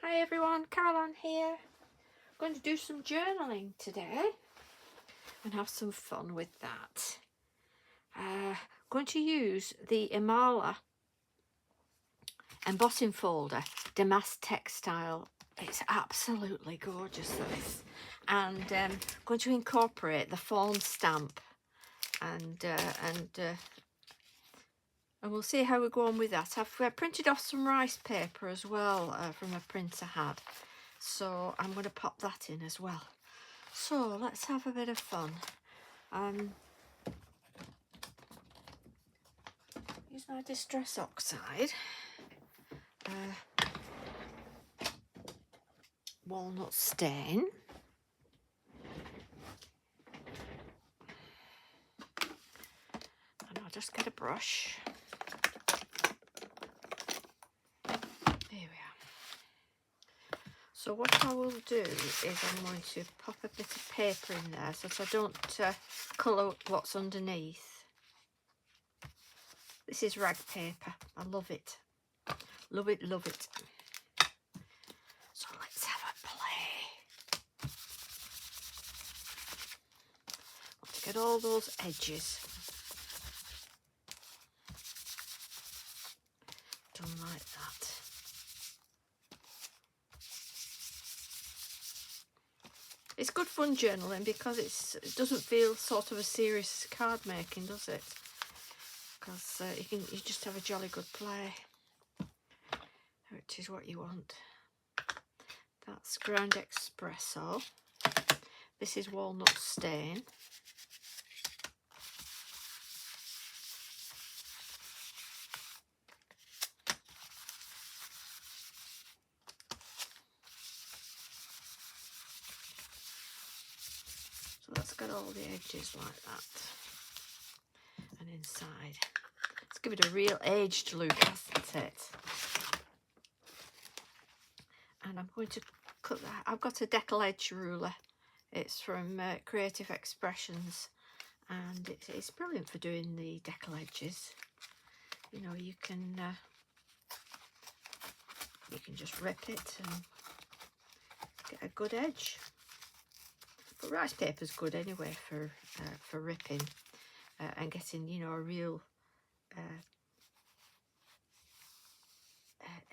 Hi everyone, Caroline here. I'm going to do some journaling today and have some fun with that. I'm going to use the Imala embossing folder, Damask Textile. It's absolutely gorgeous, this. And I'm going to incorporate the fawn stamp and we'll see how we go on with that. I've printed off some rice paper as well from a print I had. So I'm going to pop that in as well. So let's have a bit of fun. Use my Distress Oxide. Walnut stain. And I'll just get a brush. There we are. So what I will do is I'm going to pop a bit of paper in there so that I don't colour what's underneath. This is rag paper. I love it. Love it, love it. So let's have a play. Want to get all those edges done like that. It's good fun journaling because it doesn't feel sort of a serious card making, does it? Because you just have a jolly good play, which is what you want. That's ground espresso. This is walnut stain. So let's get all the edges like that. And inside. Let's give it a real aged look, hasn't it? And I'm going to cut that. I've got a decal edge ruler. It's from Creative Expressions, and it's brilliant for doing the decal edges. You know, you can just rip it and get a good edge. But rice paper's good anyway for ripping and getting, you know, a real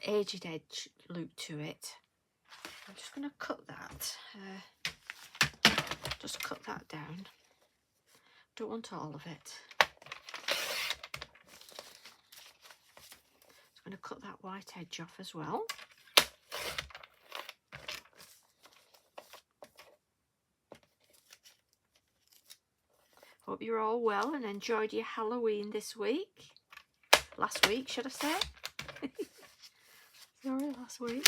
aged edge look to it. I'm just going to cut that. Just cut that down. Don't want all of it. Just going to cut that white edge off as well. Hope you're all well and enjoyed your Halloween this week. Last week, should I say? Sorry, last week.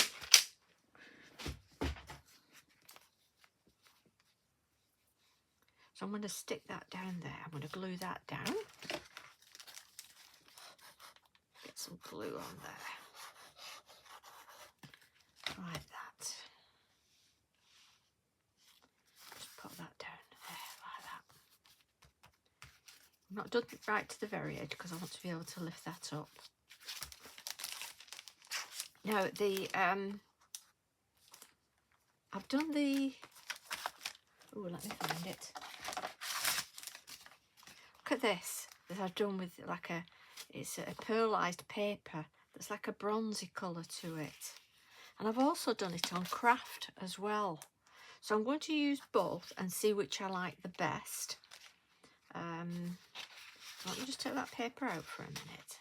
So I'm going to stick that down there. I'm going to glue that down. Get some glue on there. Like that. Just put that down there, like that. I'm not done right to the very edge because I want to be able to lift that up. Now I've done the, oh, let me find it. Look at this that I've done with like it's a pearlized paper that's like a bronzy colour to it. And I've also done it on craft as well. So I'm going to use both and see which I like the best. Let me just take that paper out for a minute.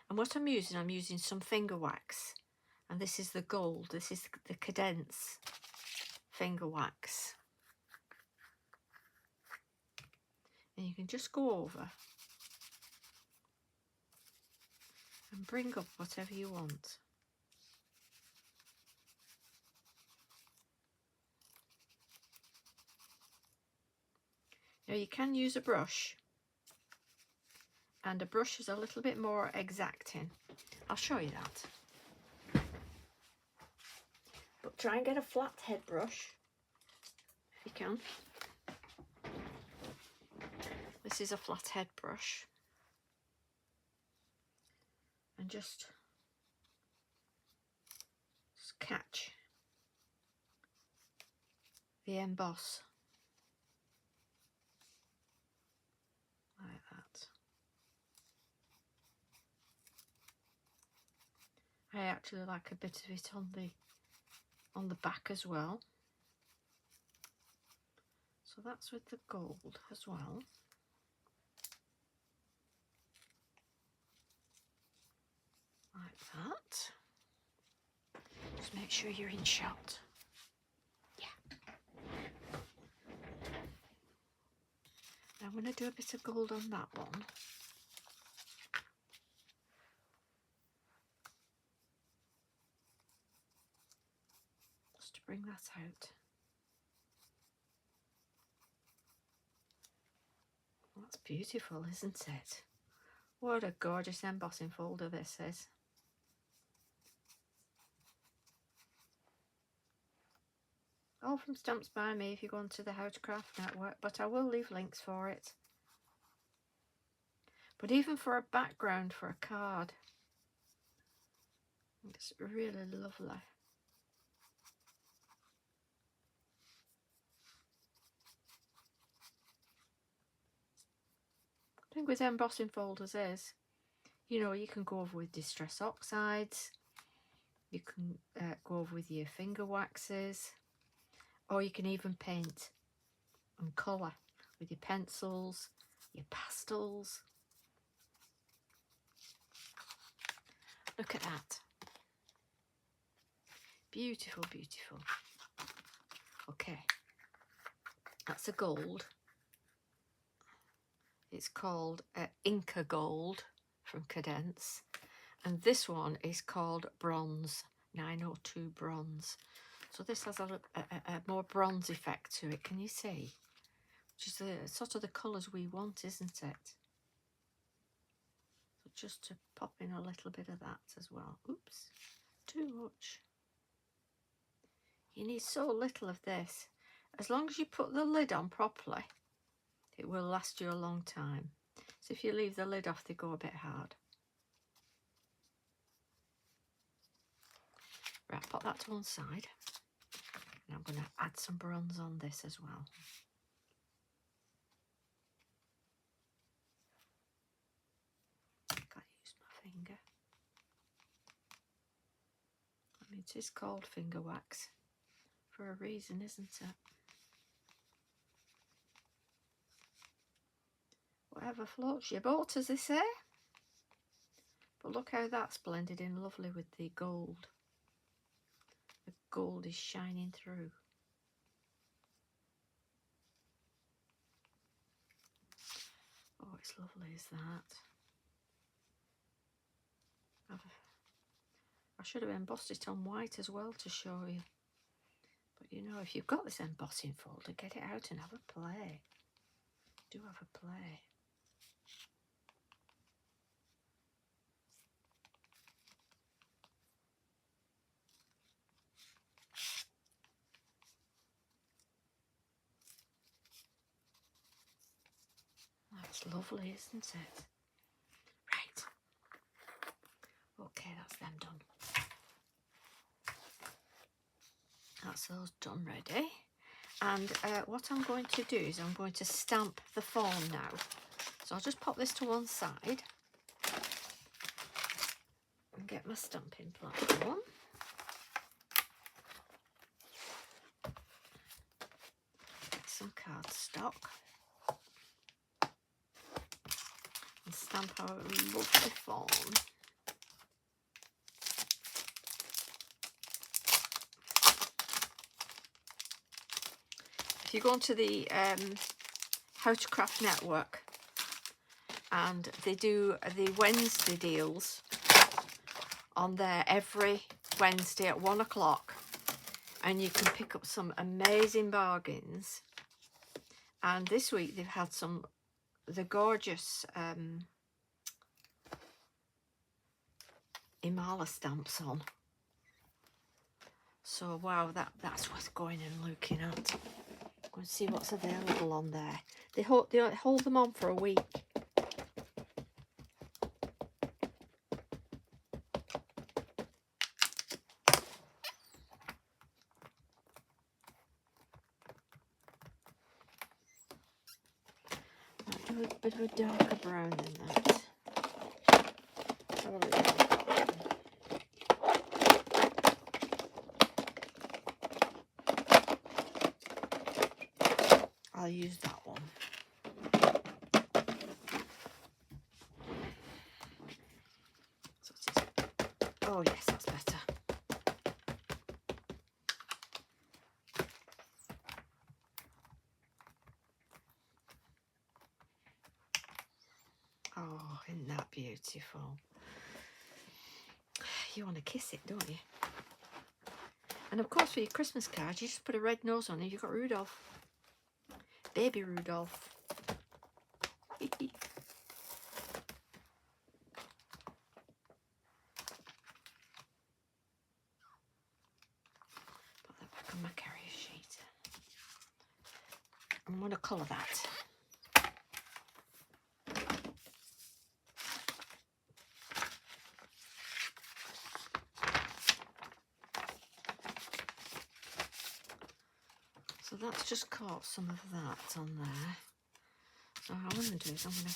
And what I'm using some finger wax. And this is the gold. This is the Cadence finger wax. And you can just go over and bring up whatever you want. Now you can use a brush, and a brush is a little bit more exacting. I'll show you that. But try and get a flat head brush if you can. This is a flat head brush. And just catch the emboss like that. I actually like a bit of it on the back as well. So that's with the gold as well. Like that. Just make sure you're in shot. Yeah. Now I'm going to do a bit of gold on that one. Just to bring that out. That's beautiful, isn't it? What a gorgeous embossing folder this is. All from Stamps by Me if you go onto the How to Craft network, but I will leave links for it. But even for a background for a card, it's really lovely. The thing with embossing folders is, you know, you can go over with Distress Oxides, you can go over with your finger waxes, or you can even paint and colour with your pencils, your pastels. Look at that. Beautiful, beautiful. Okay, that's a gold. It's called Inca Gold from Cadence. And this one is called Bronze, 902 Bronze. So this has a more bronze effect to it, can you see? Which is sort of the colours we want, isn't it? So just to pop in a little bit of that as well. Oops, too much. You need so little of this. As long as you put the lid on properly, it will last you a long time. So if you leave the lid off, they go a bit hard. Right, put that to one side. And I'm going to add some bronze on this as well. Can't use my finger. I mean, it is called finger wax for a reason, isn't it? Whatever floats your boat, as they say. But look how that's blended in lovely with the gold. The gold is shining through. Oh, it's lovely as that. I should have embossed it on white as well to show you. But you know, if you've got this embossing folder, get it out and have a play. Do have a play. That's lovely, isn't it? Right. Okay, that's them done. That's those done ready. And what I'm going to do is I'm going to stamp the fawn now. So I'll just pop this to one side and get my stamping platform. Get some cardstock and stamp our lovely fawn. If you go onto the How to Craft network, and they do the Wednesday deals on there every Wednesday at 1 o'clock, and you can pick up some amazing bargains. And this week they've had the gorgeous Imala stamps on. So wow, that's worth going and looking at. Go and see what's available on there. They hold them on for a week. bit of a darker brown than that. Have a look. I'll use that one. So it is. Oh yes, that's better. Oh, isn't that beautiful? You want to kiss it, don't you? And of course, for your Christmas card, you just put a red nose on it. You've got Rudolph. Baby Rudolph. Put that back on my carrier sheet. I'm going to colour that. So that's just caught some of that on there. So what I'm going to do is I'm going to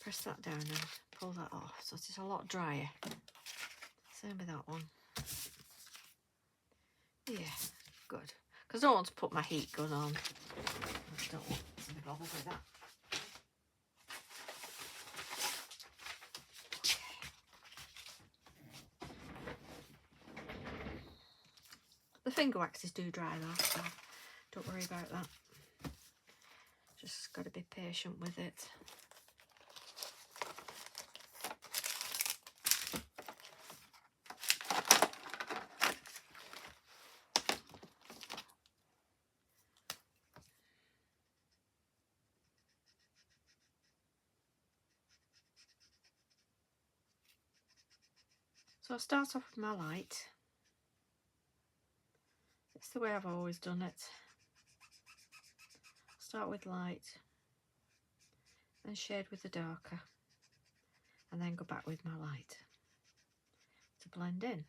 press that down and pull that off so it's a lot drier. Same with that one. Yeah, good. Because I don't want to put my heat gun on. I don't want to be bothered with that. The finger waxes do dry though, so don't worry about that. Just got to be patient with it. So I'll start off with my light. It's the way I've always done it. Start with light, then shade with the darker, and then go back with my light to blend in.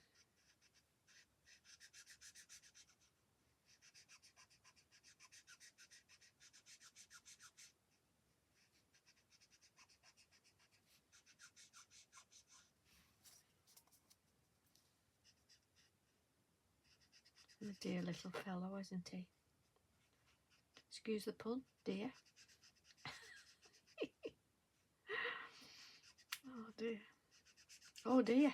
A dear little fellow, isn't he? Excuse the pun, dear. Oh dear. Oh dear.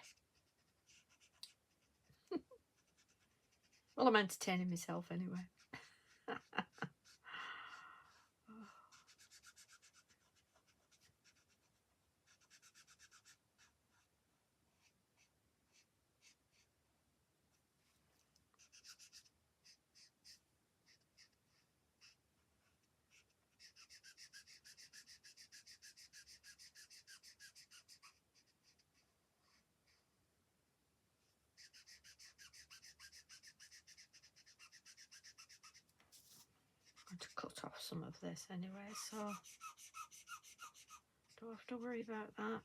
Well, I'm entertaining myself anyway. I'm going to cut off some of this anyway, so don't have to worry about that.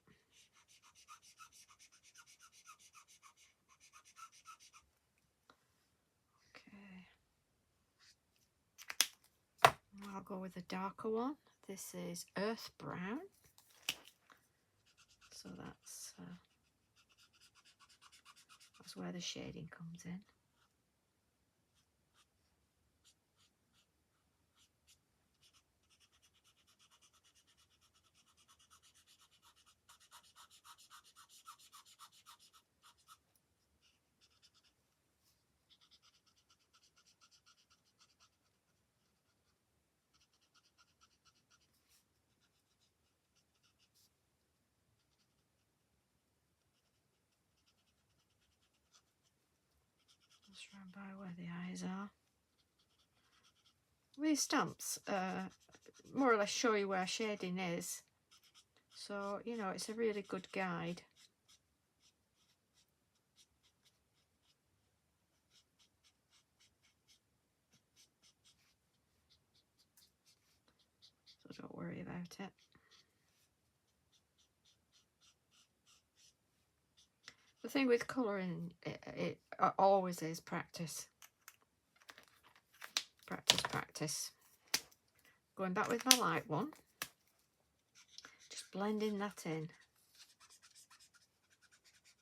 Okay. I'll go with a darker one. This is Earth Brown. So that's where the shading comes in. Just round by where the eyes are. These stamps more or less show you where shading is, so you know it's a really good guide. So don't worry about it. The thing with colouring, it always is practice. Practice, practice. Going back with my light one. blending that in.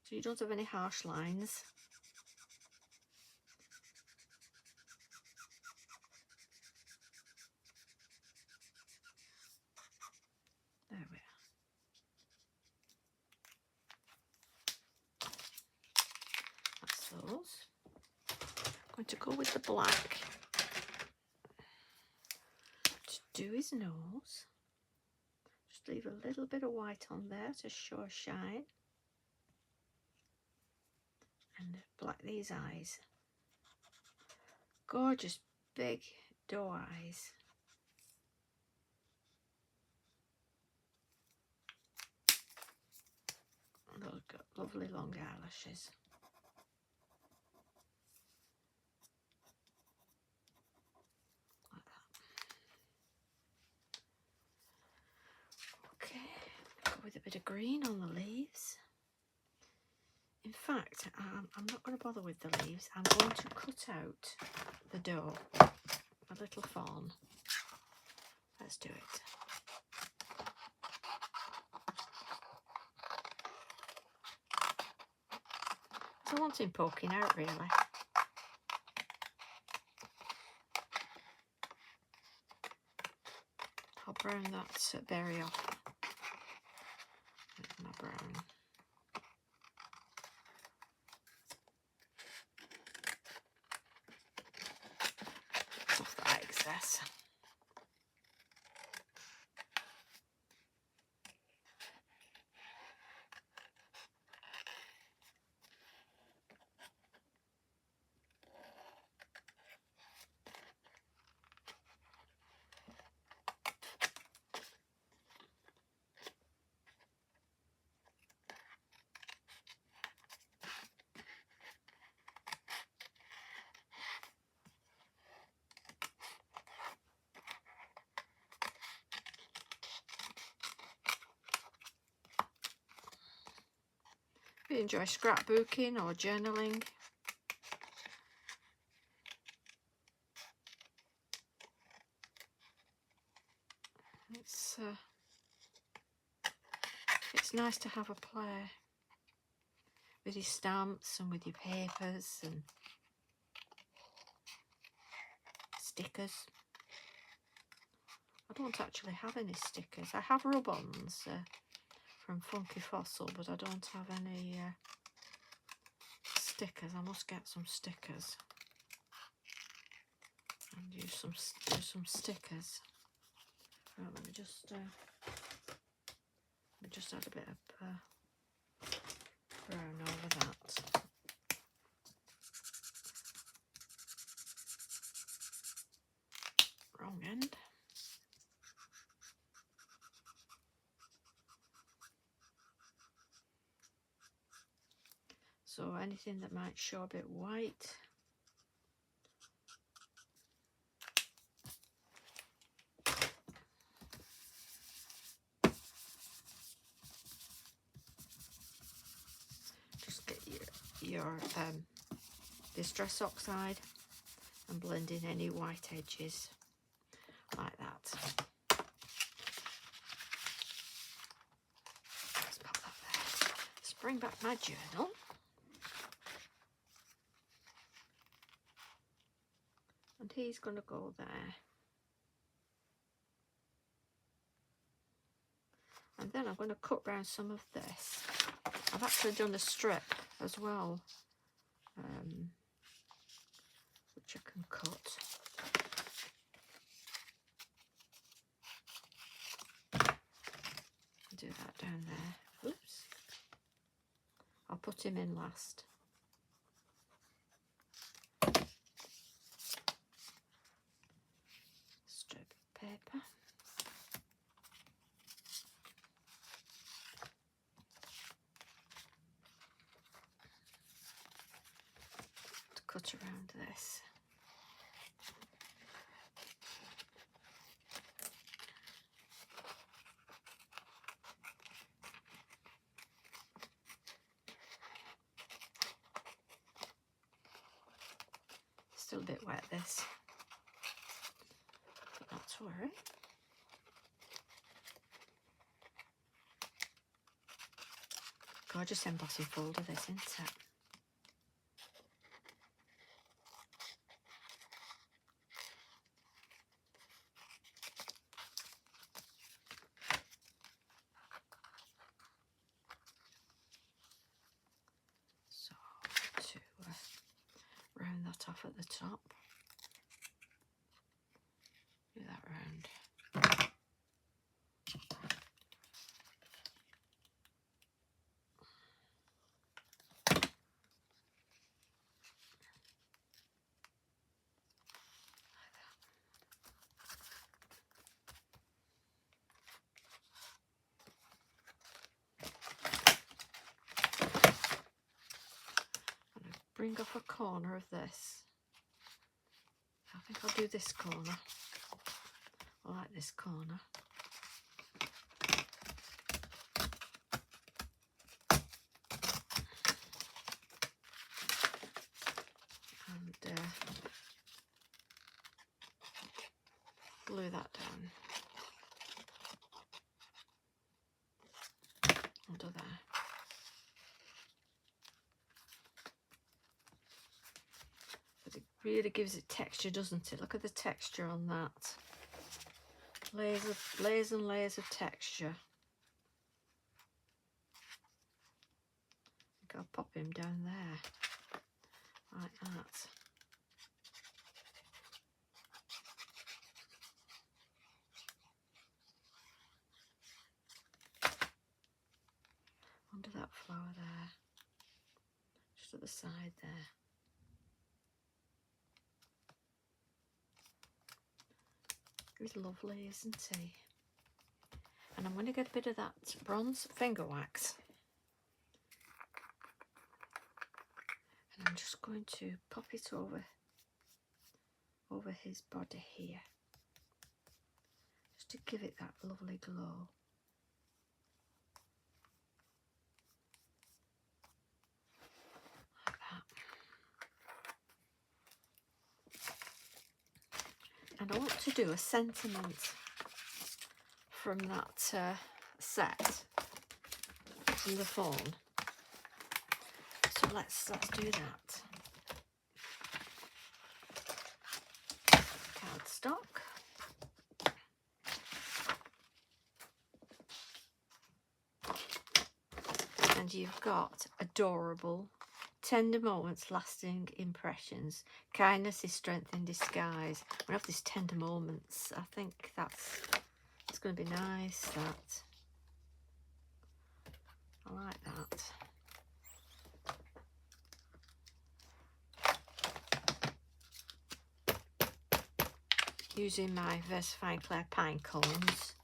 So you don't have any harsh lines. There we are. That's those. I'm going to go with the black to do his nose. Just leave a little bit of white on there to show shine. And black these eyes. Gorgeous big doe eyes. They've got lovely long eyelashes. Like that. Okay, go with a bit of green on the leaves. In fact, I'm not going to bother with the leaves. I'm going to cut out the doe, a little fawn. Let's do it. So I want him poking out, really. I'll brown that berry off with my brown. Off that excess. If you enjoy scrapbooking or journaling, it's nice to have a play with your stamps and with your papers and stickers. I don't actually have any stickers. I have rub-ons from Funky Fossil, but I don't have any stickers. I must get some stickers and do some stickers. Right, let me just add a bit of brown over that. Wrong end. So anything that might show a bit white. Just get your Distress Oxide and blend in any white edges like that. Let's pop that there. Let's bring back my journal. And he's going to go there. And then I'm going to cut round some of this. I've actually done a strip as well, which I can cut. Do that down there. Oops. I'll put him in last. Strip of paper. To cut around this. Still a bit wet, this, but not to worry. Gorgeous embossing folder this, isn't it? So to round that off at the top, do that round. Bring off a corner of this. I think I'll do this corner. I like this corner. And glue that down under there. Really gives it texture, doesn't it? Look at the texture on that. Layers and layers of texture. I think I'll pop him down there, like that. Under that flower there, just at the side there. He's lovely, isn't he? And I'm going to get a bit of that bronze finger wax. And I'm just going to pop it over his body here. Just to give it that lovely glow. Like that. And I want to do a sentiment from that set, from the fawn. So let's do that. Cardstock. And you've got adorable, tender moments, lasting impressions. Kindness is strength in disguise. We have these tender moments. I think it's going to be nice. That I like that. Using my Versafine Claire pine cones.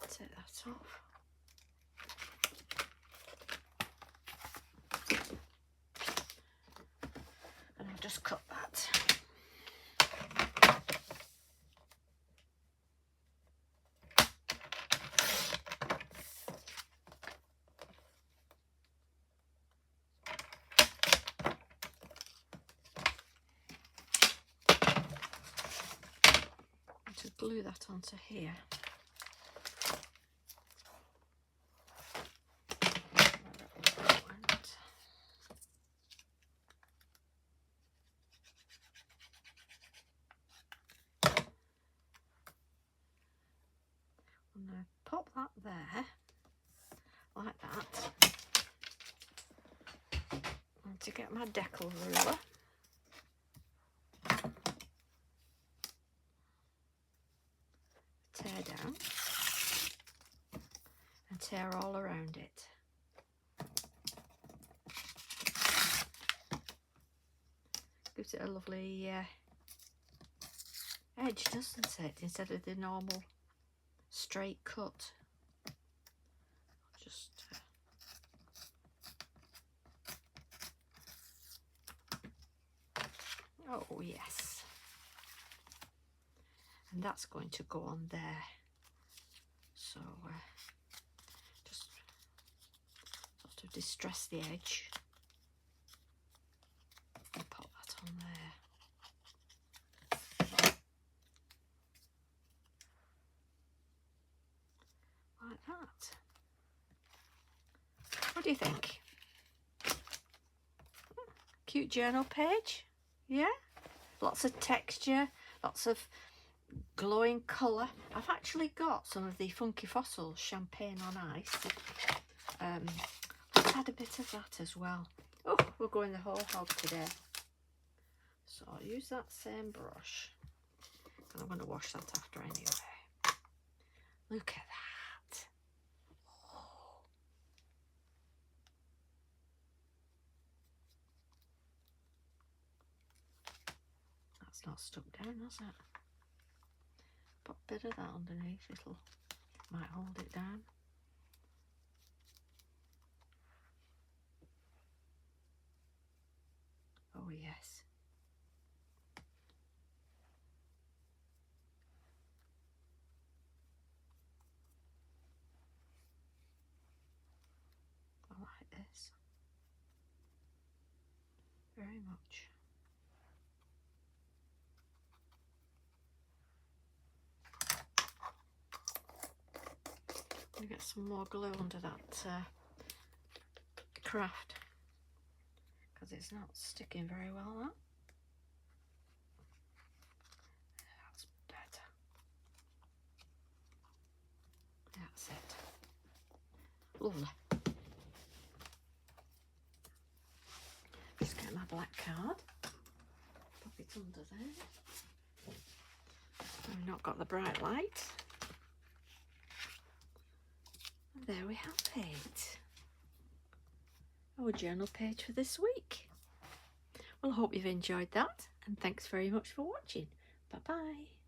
Take that off. And I'll just cut that. To glue that onto here. I'm going to pop that there, like that. And to get my decal ruler, tear down and tear all around it. Gives it a lovely edge, doesn't it? Instead of the normal straight cut. Just oh yes, and that's going to go on there. So just sort of distress the edge and pop that on there. do you think? Cute journal page. Yeah? Lots of texture, lots of glowing colour. I've actually got some of the Funky Fossils champagne on ice. Let's add a bit of that as well. Oh, we're going the whole hog today. So I'll use that same brush. And I'm going to wash that after anyway. Look at that. Oh. That's not stuck down, has it? Put a bit of that underneath, it'll might hold it down. Oh yes. I like this very much. I'm gonna get some more glue under that craft because it's not sticking very well. That. That's better. That's it. Lovely. Just get my black card. Pop it under there. I've not got the bright light. And there we have it. Our journal page for this week. Well, I hope you've enjoyed that, and thanks very much for watching. Bye bye.